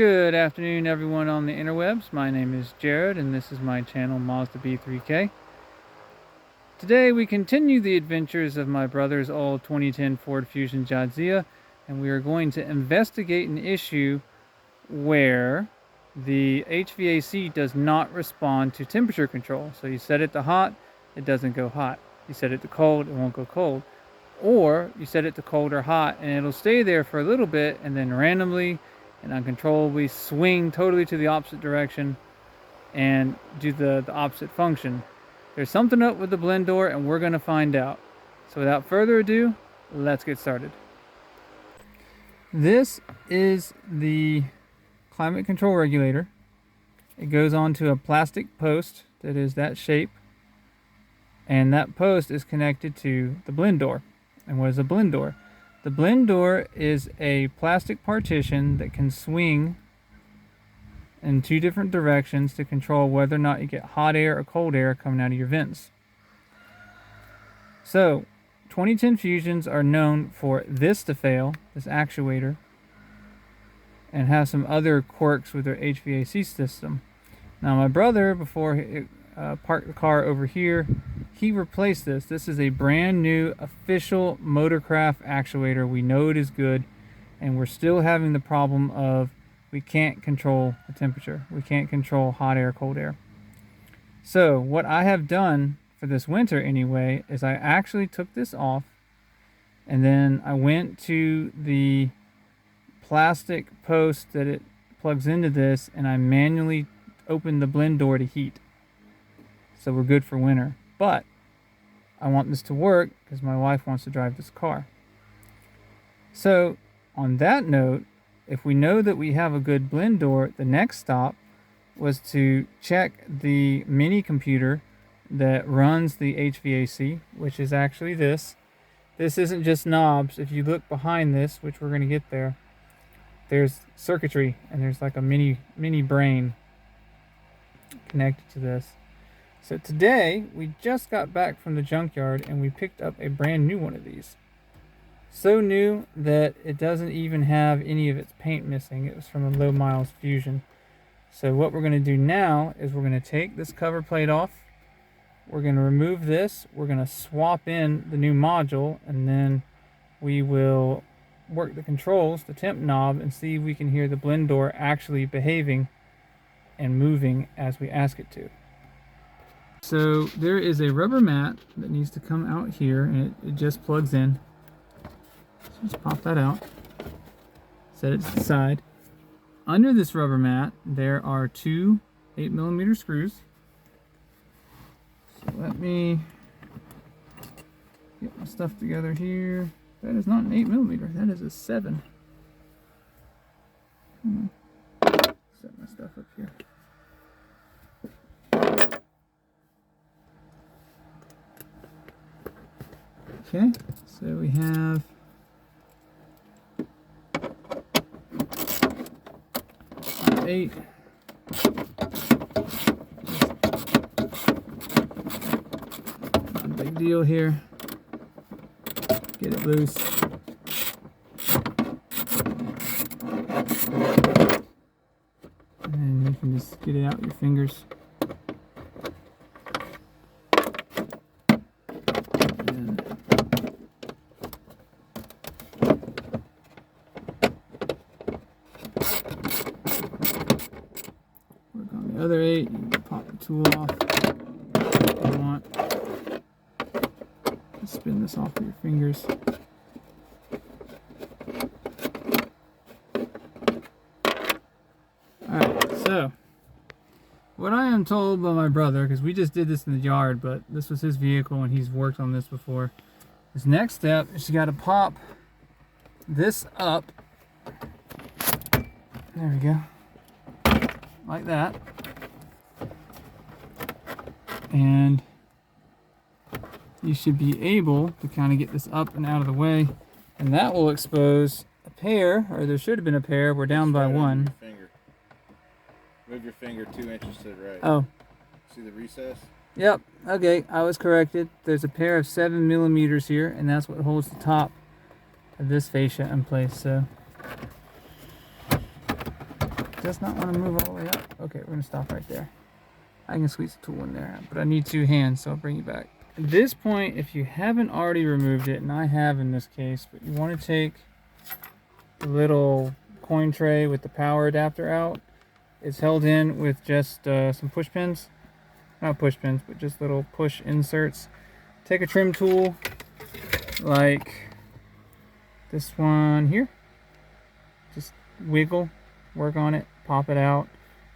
Good afternoon everyone on the interwebs. My name is Jared and this is my channel Mazda B3K. Today we continue the adventures of my brother's old 2010 Ford Fusion Jadzia, and we are going to investigate an issue where the HVAC does not respond to temperature control. So you set it to hot, it doesn't go hot. You set it to cold, it won't go cold. Or you set it to cold or hot and it'll stay there for a little bit and then randomly and uncontrollably swing totally to the opposite direction and do the opposite function. There's something up with the blend door and we're going to find out. So without further ado, let's get started. This is the climate control regulator. It goes onto a plastic post that is that shape, and that post is connected to the blend door. And what is a blend door? The blend door is a plastic partition that can swing in two different directions to control whether or not you get hot air or cold air coming out of your vents. So 2010 Fusions are known for this to fail, this actuator, and have some other quirks with their HVAC system. Now my brother, before he parked the car over here, he replaced this. This is a brand new official Motorcraft actuator. We know it is good, and we're still having the problem of we can't control the temperature. We can't control hot air, cold air. So what I have done for this winter anyway is I actually took this off, and then I went to the plastic post that it plugs into this and I manually opened the blend door to heat. So we're good for winter. But I want this to work because my wife wants to drive this car. So on that note, if we know that we have a good blend door, the next stop was to check the mini computer that runs the HVAC, which is actually this. This isn't just knobs. If you look behind this, which we're going to get there, there's circuitry and there's like a mini brain connected to this. So today we just got back from the junkyard and we picked up a brand new one of these. So new that it doesn't even have any of its paint missing. It was from a low miles Fusion. So what we're going to do now is we're going to take this cover plate off. We're going to remove this. We're going to swap in the new module, and then we will work the controls, the temp knob, and see if we can hear the blend door actually behaving and moving as we ask it to. So there is a rubber mat that needs to come out here, and it just plugs in. So just pop that out, set it to the side. Under this rubber mat there are two 8mm screws. So let me get my stuff together here. That is not an 8mm, that is a 7. Set my stuff up here. Okay, so we have eight. Not a big deal here. Get it loose. And you can just get it out with your fingers. Other 8, you can pop the tool off if you want. Just spin this off with your fingers. Alright, so what I am told by my brother, because we just did this in the yard, but this was his vehicle and he's worked on this before. His next step is you got to pop this up. There we go. Like that. And you should be able to kind of get this up and out of the way, and that will expose a pair, or there should have been a pair. We're down by one. Move your finger 2 inches to the right. Oh. See the recess? Yep. Okay, I was corrected. There's a pair of 7mm here, and that's what holds the top of this fascia in place. So does not want to move all the way up. Okay, we're going to stop right there. I can squeeze the tool in there, but I need 2 hands, so I'll bring you back. At this point, if you haven't already removed it, and I have in this case, but you want to take the little coin tray with the power adapter out. It's held in with just some push pins. Not push pins, but just little push inserts. Take a trim tool like this one here. Just wiggle, work on it, pop it out,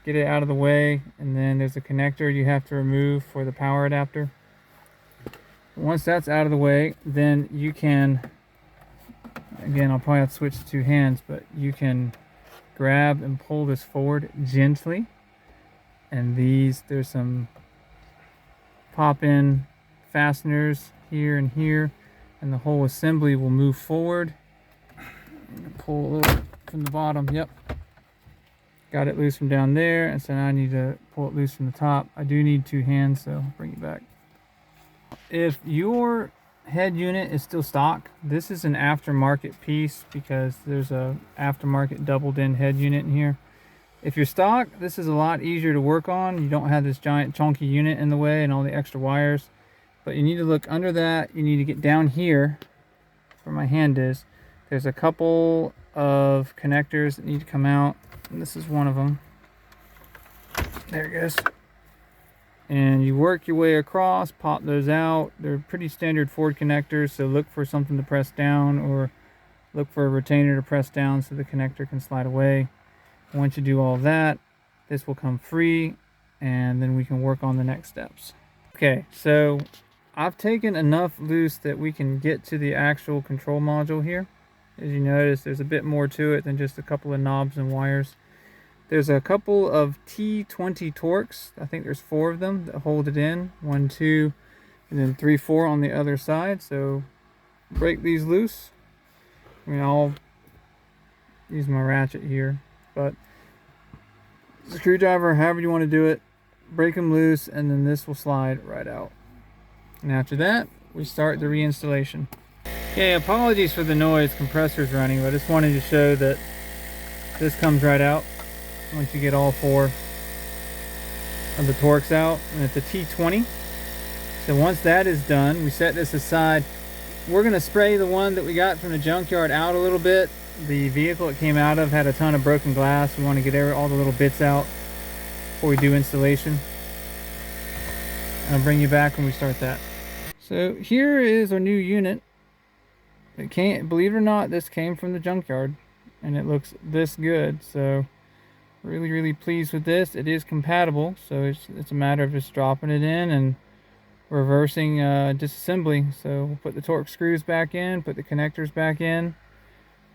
get it out of the way, and then there's a connector you have to remove for the power adapter. Once that's out of the way, then you can, again, I'll probably have to switch to 2 hands, but you can grab and pull this forward gently. And there's some pop-in fasteners here and here, and the whole assembly will move forward. Pull a little from the bottom. Yep, got it loose from down there, and so now I need to pull it loose from the top. I do need 2 hands, so I'll bring it back. If your head unit is still stock, this is an aftermarket piece because there's a aftermarket doubled in head unit in here. If you're stock, this is a lot easier to work on. You don't have this giant chunky unit in the way and all the extra wires. But you need to look under that. You need to get down here where my hand is. There's a couple of connectors that need to come out, and this is one of them. There it goes. And you work your way across, pop those out. They're pretty standard Ford connectors, so look for something to press down or look for a retainer to press down so the connector can slide away. Once you do all that, this will come free, and then we can work on the next steps. Okay, so I've taken enough loose that we can get to the actual control module here. As you notice, there's a bit more to it than just a couple of knobs and wires. There's a couple of T20 Torx. I think there's 4 of them that hold it in. 1, 2, and then 3, 4 on the other side. So break these loose. I mean, I'll use my ratchet here, but screwdriver, however you want to do it, break them loose, and then this will slide right out. And after that, we start the reinstallation. Okay, apologies for the noise, compressor's running, but I just wanted to show that this comes right out once you get all 4 of the Torx out, and it's a T20. So once that is done, we set this aside. We're going to spray the one that we got from the junkyard out a little bit. The vehicle it came out of had a ton of broken glass. We want to get all the little bits out before we do installation. And I'll bring you back when we start that. So here is our new unit. It came, believe it or not, this came from the junkyard, and it looks this good. So really pleased with this. It is compatible, so it's a matter of just dropping it in and reversing disassembly. So we'll put the Torx screws back in, put the connectors back in.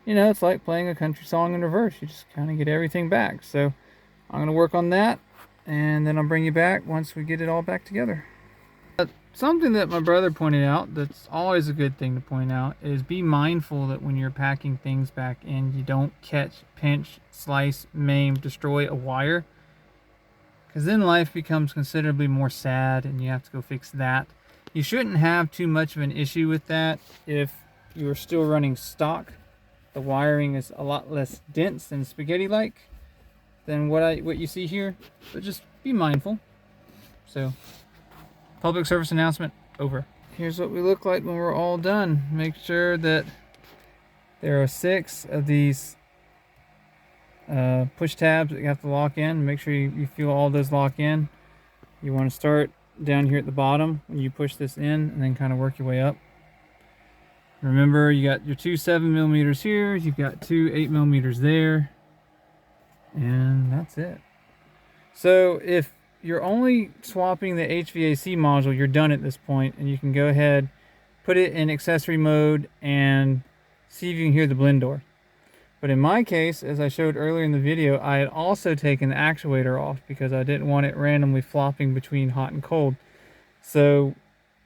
You know, it's like playing a country song in reverse. You just kind of get everything back. So I'm going to work on that, and then I'll bring you back once we get it all back together. Something that my brother pointed out that's always a good thing to point out is be mindful that when you're packing things back in, you don't catch, pinch, slice, maim, destroy a wire, because then life becomes considerably more sad and you have to go fix that. You shouldn't have too much of an issue with that if you are still running stock. The wiring is a lot less dense and spaghetti-like than what you see here, but just be mindful. So, public service announcement over. Here's what we look like when we're all done. Make sure that there are 6 of these push tabs that you have to lock in. Make sure you feel all those lock in. You want to start down here at the bottom when you push this in, and then kind of work your way up. Remember, you got your 2 7mm here, you've got 2 8mm there, and that's it. So if you're only swapping the HVAC module, you're done at this point, and you can go ahead, put it in accessory mode, and see if you can hear the blend door. But in my case, as I showed earlier in the video, I had also taken the actuator off because I didn't want it randomly flopping between hot and cold. So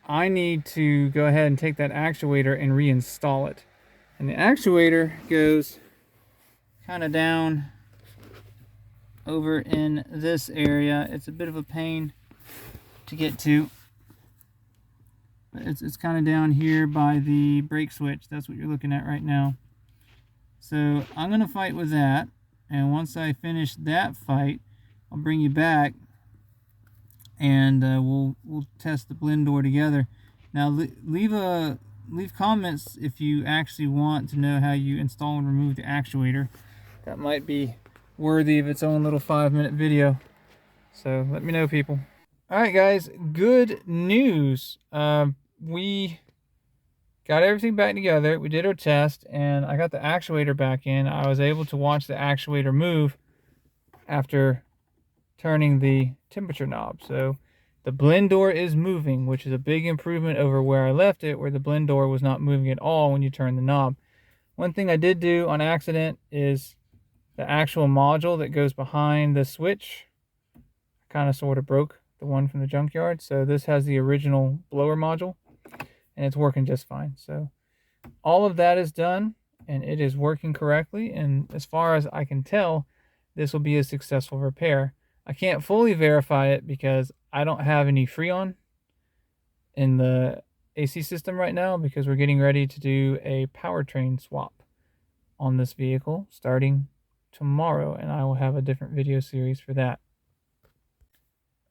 I need to go ahead and take that actuator and reinstall it. And the actuator goes kind of down over in this area. It's a bit of a pain to get to. It's kind of down here by the brake switch. That's what you're looking at right now. So I'm going to fight with that. And once I finish that fight, I'll bring you back, and we'll test the blend door together. Now leave comments if you actually want to know how you install and remove the actuator. That might be worthy of its own little 5-minute video. So let me know, people. All right, guys, good news. We got everything back together. We did our test, and I got the actuator back in. I was able to watch the actuator move after turning the temperature knob. So the blend door is moving, which is a big improvement over where I left it, where the blend door was not moving at all when you turn the knob. One thing I did do on accident is the actual module that goes behind the switch kind of sort of broke, the one from the junkyard. So this has the original blower module, and it's working just fine. So all of that is done, and it is working correctly. And as far as I can tell, this will be a successful repair. I can't fully verify it because I don't have any Freon in the AC system right now, because we're getting ready to do a powertrain swap on this vehicle starting tomorrow, and I will have a different video series for that.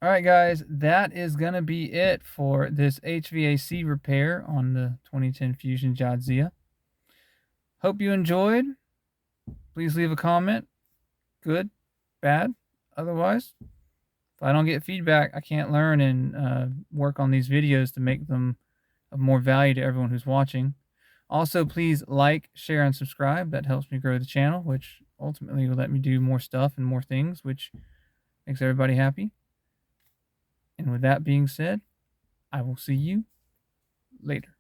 All right, guys, that is going to be it for this HVAC repair on the 2010 Fusion Jadzia. Hope you enjoyed. Please leave a comment. Good, bad, otherwise. If I don't get feedback, I can't learn and work on these videos to make them of more value to everyone who's watching. Also, please like, share, and subscribe. That helps me grow the channel, which ultimately will let me do more stuff and more things, which makes everybody happy. And with that being said, I will see you later.